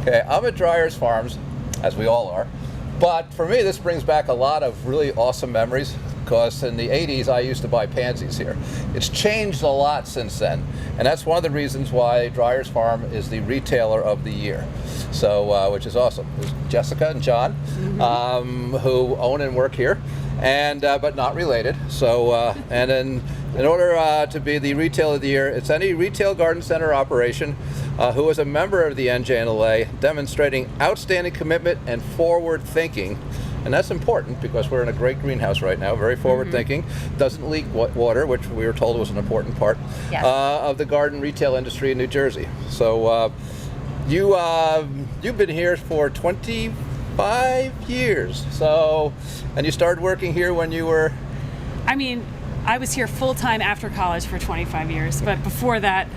Okay, I'm at Dreyer's Farms, as we all are, but for me this brings back a lot of really awesome memories, because in the 80s I used to buy pansies here. It's changed a lot since then, and that's one of the reasons why Dreyer's Farm is the retailer of the year. So, which is awesome. There's Jessica and John, who own and work here, and but not related. So, and then in order to be the retailer of the year, it's any retail garden center operation who is a member of the NJNLA, demonstrating outstanding commitment and forward thinking. And that's important because we're in a great greenhouse right now, very forward thinking, doesn't leak water, which we were told was an important part of the garden retail industry in New Jersey. So you've been here for 25 years. So, and you started working here when you were? I mean, I was here full-time after college for 25 years, but before that,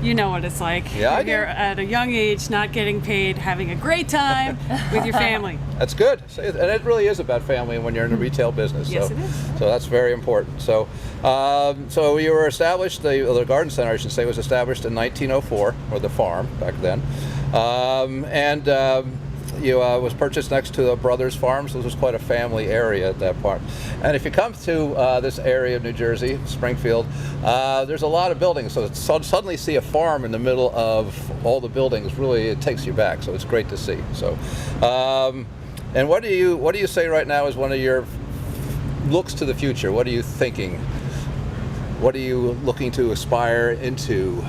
you know what it's like. Yeah, You're here at a young age, not getting paid, having a great time with your family. That's good. And it really is about family when you're in the retail business. Yes, so, it is. So that's very important. So, so you were established, the garden center, I should say, was established in 1904, or the farm back then. You was purchased next to the brothers' farm, so this was quite a family area at that part. And if you come to this area of New Jersey, Springfield, there's a lot of buildings, so suddenly see a farm in the middle of all the buildings, really it takes you back, so it's great to see. So, and what do you say right now is one of your looks to the future? What are you thinking? What are you looking to aspire into?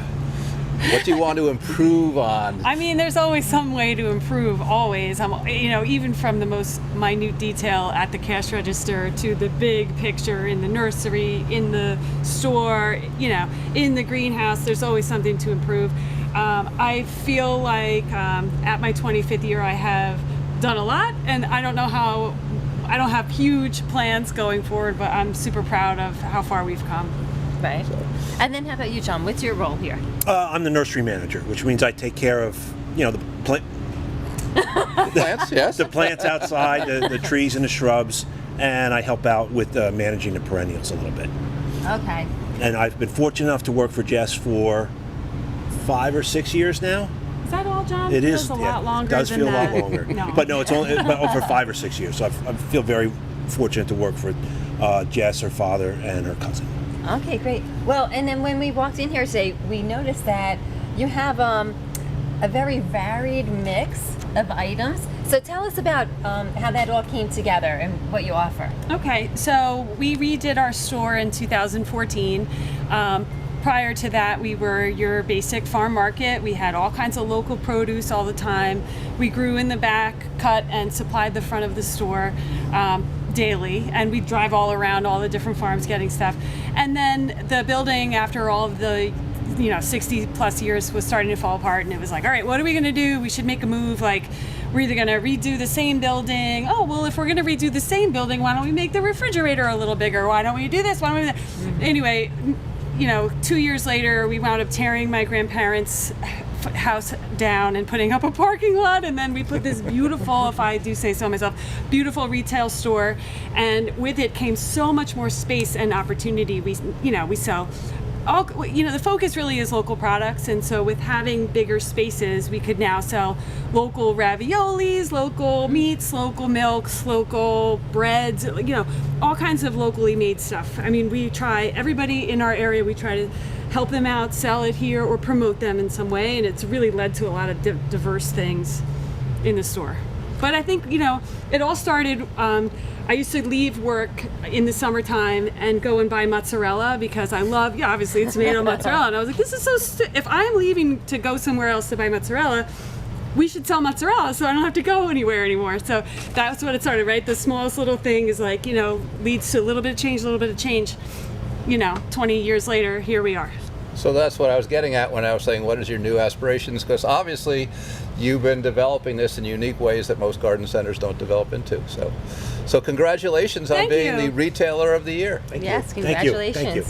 What do you want to improve on? I mean, there's always some way to improve, always. You know, even from the most minute detail at the cash register to the big picture in the nursery, in the store, you know, in the greenhouse, there's always something to improve. I feel like at my 25th year, I have done a lot, and I don't have huge plans going forward, but I'm super proud of how far we've come. Right. And then how about you, John? What's your role here? I'm the nursery manager, which means I take care of, you know, the plants, yes. the plants outside, the trees and the shrubs, and I help out with managing the perennials a little bit. Okay. And I've been fortunate enough to work for Jess for 5 or 6 years now. Is that all, John? It feels is. a lot longer. It does than feel that. a lot longer. No. But no, it's only over 5 or 6 years. So I feel very fortunate to work for Jess, her father, and her cousin. Okay, great. Well, and then when we walked in here today, we noticed that you have a very varied mix of items. So tell us about how that all came together and what you offer. Okay, so we redid our store in 2014. Prior to that, we were your basic farm market. We had all kinds of local produce all the time. We grew in the back, cut, and supplied the front of the store daily, and we'd drive all around all the different farms getting stuff. And then the building, after all of the 60 plus years, was starting to fall apart, and it was like, all right, what are we going to do? We should make a move. Like, we're either going to redo the same building. Oh, well, if we're going to redo the same building, why don't we make the refrigerator a little bigger? Why don't we do this? Why don't we do that? Anyway, 2 years later, we wound up tearing my grandparents' house down and putting up a parking lot, and then we put this beautiful, if I do say so myself, beautiful retail store, and with it came so much more space and opportunity. We sell all, the focus really is local products, and so with having bigger spaces, we could now sell local raviolis, local meats, local milks, local breads, all kinds of locally made stuff. I mean, everybody in our area, we try to help them out, sell it here, or promote them in some way, and it's really led to a lot of diverse things in the store. But I think, it all started, I used to leave work in the summertime and go and buy mozzarella because I love, obviously it's tomato mozzarella, and I was like, this is so if I'm leaving to go somewhere else to buy mozzarella, we should sell mozzarella so I don't have to go anywhere anymore. So that's what it started, right? The smallest little thing is like, leads to a little bit of change, 20 years later, here we are. So that's what I was getting at when I was saying, what is your new aspirations? Because obviously you've been developing this in unique ways that most garden centers don't develop into. So congratulations on being the retailer of the year. Yes, congratulations. Thank you.